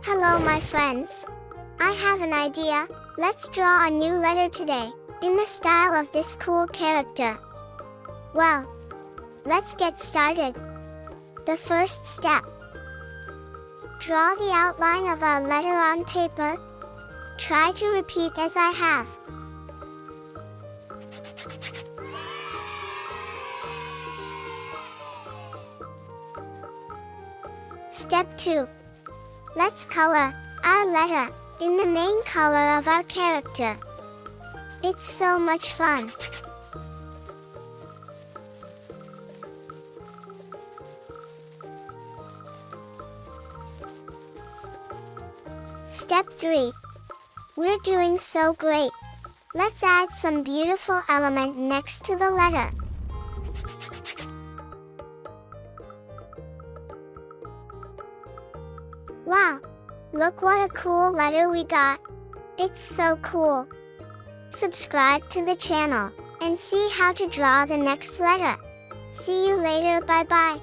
Hello my friends. I have an idea. Let's draw a new letter today, in the style of this cool character. Well, let's get started. The first step. Draw the outline of our letter on paper. Try to repeat as I have. Step 2. Let's color our letter in the main color of our character. It's so much fun. Step 3. We're doing so great. Let's add some beautiful element next to the letter. Wow! Look what a cool letter we got. It's so cool. Subscribe to the channel and see how to draw the next letter. See you later, bye bye.